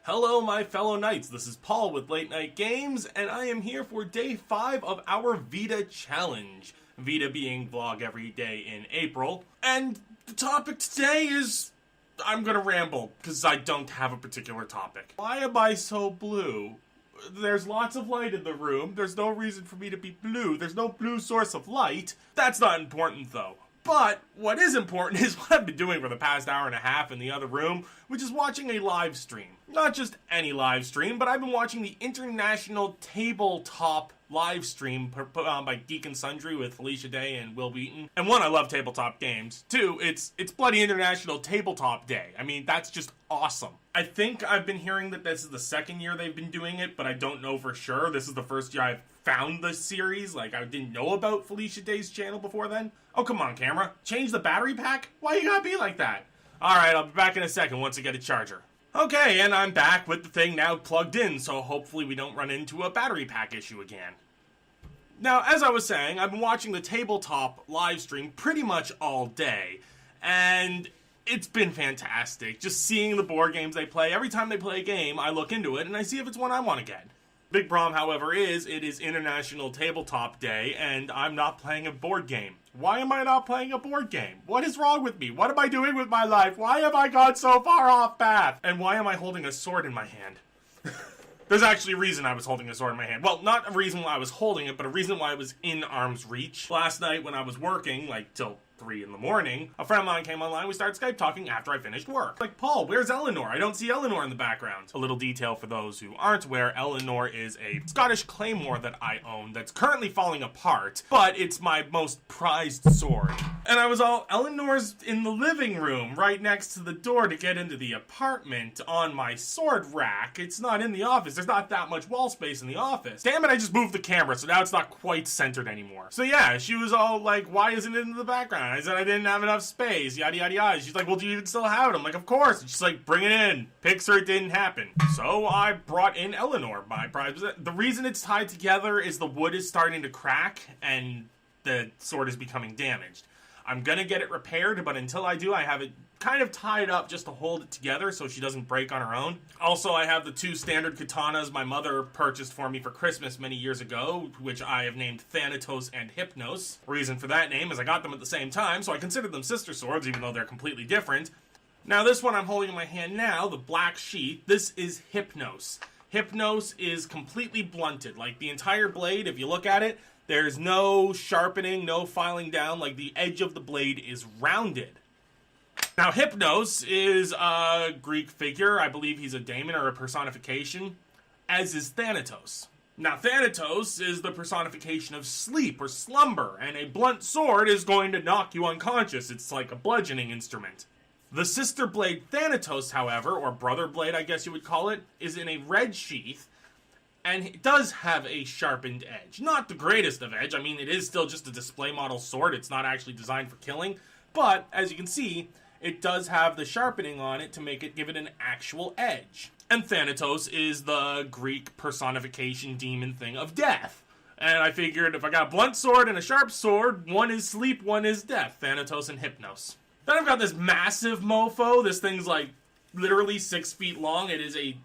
Hello my fellow knights, this is Paul with Late Night Games, and I am here for day 5 of our VEDA challenge. VEDA being vlog every day in April. And the topic today is... I'm gonna ramble, because I don't have a particular topic. Why am I so blue? There's lots of light in the room, there's no reason for me to be blue, there's no blue source of light. That's not important though. But what is important is what I've been doing for the past hour and a half in the other room, which is watching a live stream. Not just any live stream, but I've been watching the International Tabletop live stream put on by Geek and Sundry with V.E.D.A. and Will Wheaton. And one, I love tabletop games. Two, it's bloody International Tabletop Day. I mean, that's just awesome. I think I've been hearing that this is the second year they've been doing it, but I don't know for sure. This is the first year I've found the series. Like, I didn't know about V.E.D.A.'s channel before then. Oh, come on, camera. Change the battery pack? Why you gotta be like that? Alright, I'll be back in a second once I get a charger. Okay, and I'm back with the thing now plugged in, so hopefully we don't run into a battery pack issue again. Now, as I was saying, I've been watching the tabletop live stream pretty much all day, and it's been fantastic. Just seeing the board games they play. Every time they play a game, I look into it and I see if it's one I want to get. Big problem, however, is it is International Tabletop Day, and I'm not playing a board game. Why am I not playing a board game? What is wrong with me? What am I doing with my life? Why have I gone so far off path? And why am I holding a sword in my hand? There's actually a reason I was holding a sword in my hand. Well, not a reason why I was holding it, but a reason why it was in arm's reach. Last night when I was working, like till 3 in the morning, a friend of mine came online, we started Skype talking after I finished work. Like, Paul, where's Elanore? I don't see Elanore in the background. A little detail for those who aren't aware, Elanore is a Scottish claymore that I own that's currently falling apart, but it's my most prized sword. And I was all, Elanore's in the living room, right next to the door to get into the apartment on my sword rack. It's not in the office. There's not that much wall space in the office. Damn it, I just moved the camera, so now it's not quite centered anymore. So yeah, she was all like, why isn't it in the background? I said I didn't have enough space, yada yada yada. She's like, well, do you even still have it? I'm like, of course. And she's like, bring it in. Pixar, it didn't happen. So I brought in Elanore, my prize. The reason it's tied together is the wood is starting to crack and the sword is becoming damaged. I'm gonna get it repaired, but until I do, I have it kind of tied up just to hold it together so she doesn't break on her own. Also, I have the 2 standard katanas my mother purchased for me for Christmas many years ago, which I have named Thanatos and Hypnos. Reason for that name is I got them at the same time, so I consider them sister swords, even though they're completely different. Now, this one I'm holding in my hand now, the black sheath, this is Hypnos. Hypnos is completely blunted. Like, the entire blade, if you look at it, there's no sharpening, no filing down, like the edge of the blade is rounded. Now, Hypnos is a Greek figure. I believe he's a daemon or a personification, as is Thanatos. Now, Thanatos is the personification of sleep or slumber, and a blunt sword is going to knock you unconscious. It's like a bludgeoning instrument. The sister blade Thanatos, however, or brother blade I guess you would call it, is in a red sheath, and it does have a sharpened edge. Not the greatest of edge. I mean, it is still just a display model sword. It's not actually designed for killing. But, as you can see, it does have the sharpening on it to give it an actual edge. And Thanatos is the Greek personification demon thing of death. And I figured if I got a blunt sword and a sharp sword, one is sleep, one is death. Thanatos and Hypnos. Then I've got this massive mofo. This thing's like literally 6 feet long. It is a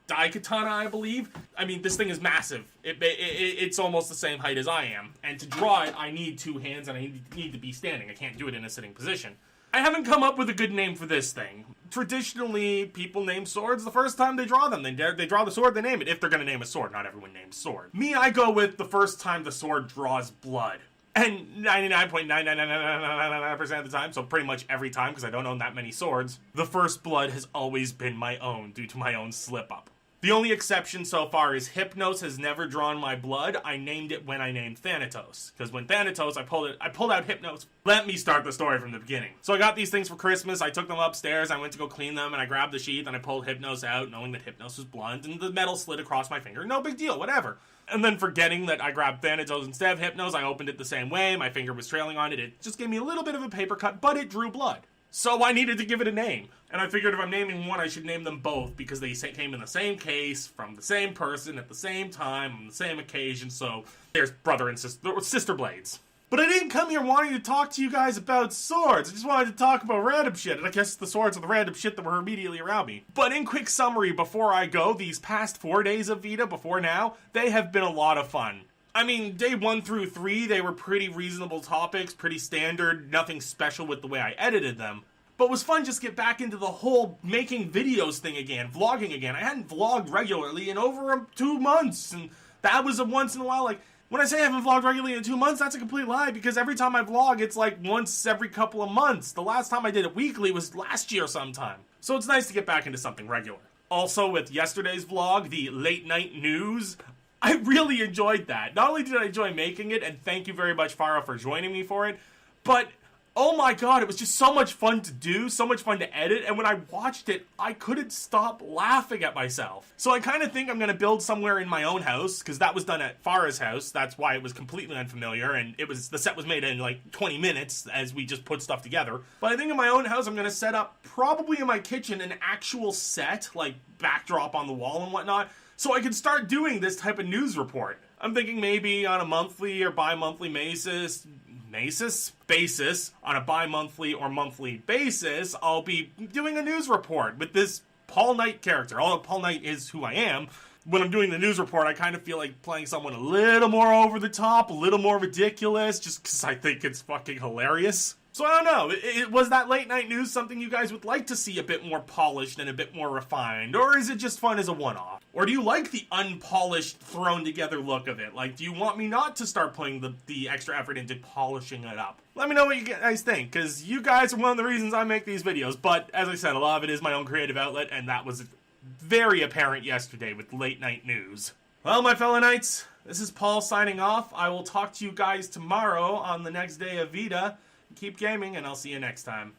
Daikatana, I believe. I mean, this thing is massive. It's almost the same height as I am. And to draw it, I need 2 hands and I need to be standing. I can't do it in a sitting position. I haven't come up with a good name for this thing. Traditionally, people name swords the first time they draw them. They draw the sword, they name it. If they're going to name a sword, not everyone names sword. Me, I go with the first time the sword draws blood. And 99.99999% of the time, so pretty much every time, because I don't own that many swords, the first blood has always been my own due to my own slip-up. The only exception so far is Hypnos has never drawn my blood. I named it when I named Thanatos. Because when Thanatos, I pulled out Hypnos. Let me start the story from the beginning. So I got these things for Christmas. I took them upstairs. I went to go clean them, and I grabbed the sheath, and I pulled Hypnos out, knowing that Hypnos was blunt, and the metal slid across my finger. No big deal, whatever. And then forgetting that I grabbed Thanatos instead of Hypnos, I opened it the same way. My finger was trailing on it. It just gave me a little bit of a paper cut, but it drew blood. So I needed to give it a name. And I figured if I'm naming one, I should name them both, because they came in the same case, from the same person, at the same time, on the same occasion, so there's brother and sister blades. But I didn't come here wanting to talk to you guys about swords. I just wanted to talk about random shit. And I guess the swords are the random shit that were immediately around me. But in quick summary, before I go, these past 4 days of VEDA before now, they have been a lot of fun. I mean, day 1 through 3, they were pretty reasonable topics, pretty standard, nothing special with the way I edited them. But it was fun just get back into the whole making videos thing again, vlogging again. I hadn't vlogged regularly in over 2 months, and that was a once in a while, like, when I say I haven't vlogged regularly in 2 months, that's a complete lie, because every time I vlog, it's like once every couple of months. The last time I did it weekly was last year sometime. So it's nice to get back into something regular. Also, with yesterday's vlog, the late night news, I really enjoyed that. Not only did I enjoy making it, and thank you very much, Farah, for joining me for it, but oh my god, it was just so much fun to do, so much fun to edit, and when I watched it, I couldn't stop laughing at myself. So I kind of think I'm going to build somewhere in my own house, because that was done at Farah's house, that's why it was completely unfamiliar, and the set was made in like 20 minutes as we just put stuff together. But I think in my own house, I'm going to set up, probably in my kitchen, an actual set, like backdrop on the wall and whatnot, so I can start doing this type of news report. I'm thinking maybe on a monthly or bi-monthly basis, on a bi-monthly or monthly basis, I'll be doing a news report with this Paul Knight character. Although Paul Knight is who I am, when I'm doing the news report, I kind of feel like playing someone a little more over the top, a little more ridiculous, just because I think it's fucking hilarious. So I don't know, was that late night news something you guys would like to see a bit more polished and a bit more refined? Or is it just fun as a one-off? Or do you like the unpolished, thrown together look of it? Like, do you want me not to start putting the extra effort into polishing it up? Let me know what you guys think, because you guys are one of the reasons I make these videos. But, as I said, a lot of it is my own creative outlet, and that was very apparent yesterday with late night news. Well, my fellow knights, this is Paul signing off. I will talk to you guys tomorrow on the next day of VEDA. Keep gaming, and I'll see you next time.